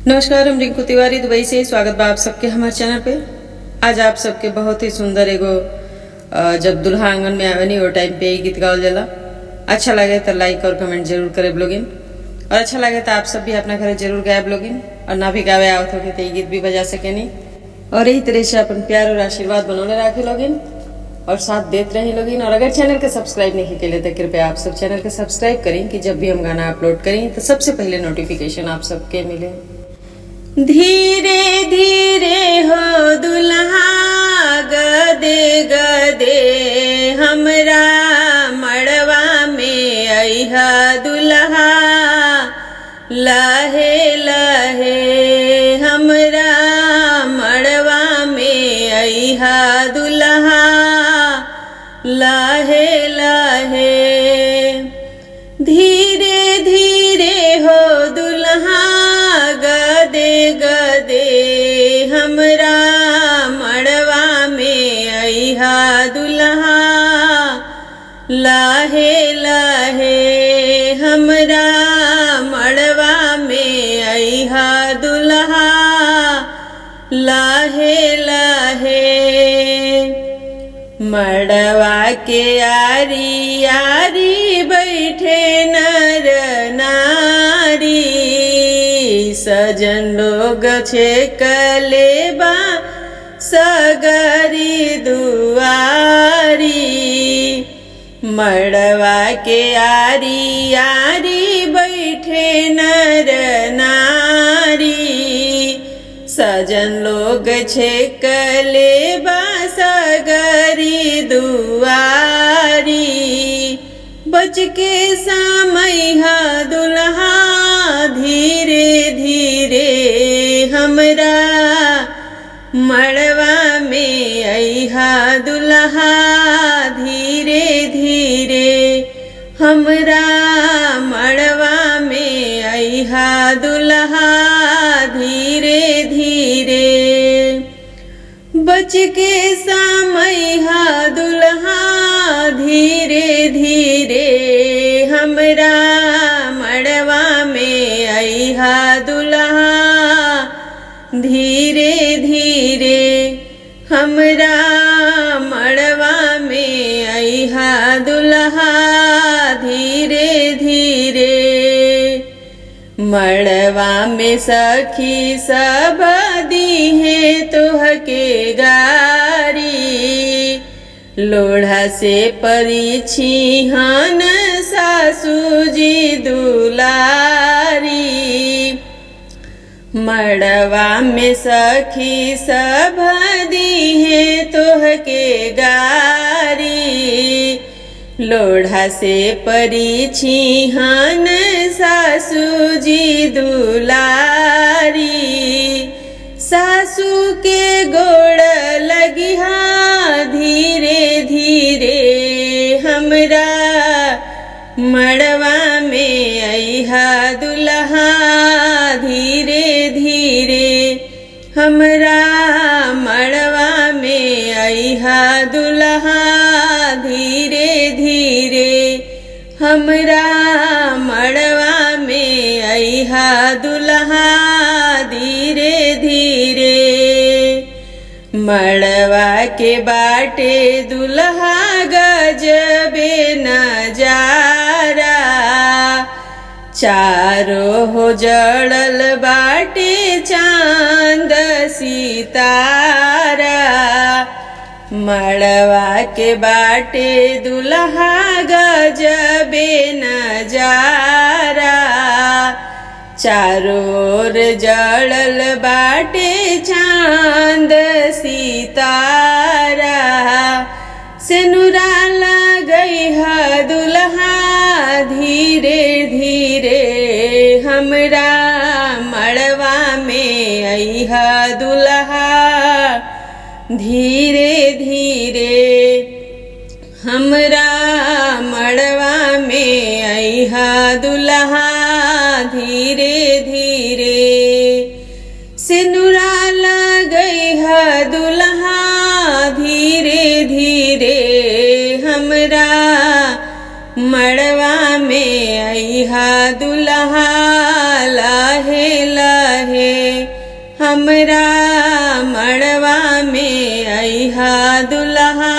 नमस्कार, हम रिंकू तिवारी दुबई से। स्वागत बा आप सबके हमारे चैनल पे। आज आप सबके बहुत ही सुंदर एगो जब दुल्हा आंगन में आवेनी वो टाइम पे गीत गावल जाला। अच्छा लगे तो लाइक और कमेंट जरूर करे ब्लॉगिन, और अच्छा लगे तो आप सब भी अपना घरे जरूर गाए ब्लॉगिन, और ना भी गावे आवत होगे तो ये गीत भी बजा सके नहीं। और यही तरह से अपन प्यार और आशीर्वाद बनौले रखे लोगिन और साथ देते रहे लोगिन। और अगर चैनल के सब्सक्राइब नहीं किए तो कृपया आप सब चैनल के सब्सक्राइब करें कि जब भी हम गाना अपलोड करें तो सबसे पहले नोटिफिकेशन आप सबके मिले। धीरे धीरे हो दुल्हा गदे गदे हमरा मड़वा में अइहा दुल्हा, लहे लहे हमरा मड़वा में अइहा दुल्हा, लहे लहे। धीरे धीरे हो दुल्हा गदे गदे हमरा मड़वा में अइहा दुल्हा, लहे लहे हमरा मड़वा में अइहा दुल्हा, लहे लहे। मड़वा के आरी आरी बैठे नर नारी, सजन लोग छे कलेबा सगरी दुआरी। मड़वा के आरी आरी बैठे नर नारी, सजन लोग छे कलेबा सगरी दुआरी। बच के समैहा दुल्हा धीरे धीरे हमरा मड़वा में अइहा दुल्हा, धीरे धीरे हमरा मड़वा में अइहा दुल्हा, धीरे धीरे। बच के समैहा दुल्हा धीरे धीरे हमरा मड़वा में अइहा दुल्हा, धीरे धीरे हमरा मड़वा में अइहा दुल्हा, धीरे धीरे। मड़वा में सखी सब दीहे तोहके गारी, लोढ़ा से परिछी हन सासू जी दुलारी। मड़वा में सखी सब दीहे तोहके गारी, लोढ़ा से परिछी हन सासू जी दुलारी। सासू के गोड़ लगिहा धीरे धीरे हमरा मड़वा में अइहा दुल्हा, धीरे धीरे हमरा मड़वा में अइहा दुल्हा, धीरे धीरे हमरा मड़वा में अइहा दुल्हा, धीरे धीरे। मड़वा के बाटे दुल्हा गजबे नजारा, चारों हो जड़ल बाटे चांद सितारा। मड़वा के बाटे दुल्हा गजबे नजारा, चारों ओर जड़ल बाटे चांद सितारा। सेनुरा लगइहा दुल्हा धीरे धीरे हमरा मड़वा में अइहा दुल्हा, धीरे धीरे हमरा मड़वा में अइहा दुल्हा, धीरे धीरे। सिनुरा लगइहा दुल्हा धीरे धीरे हमरा मड़वा में अइहा दुल्हा, लाहे लाहे हमरा मड़वा में अइहा दुल्हा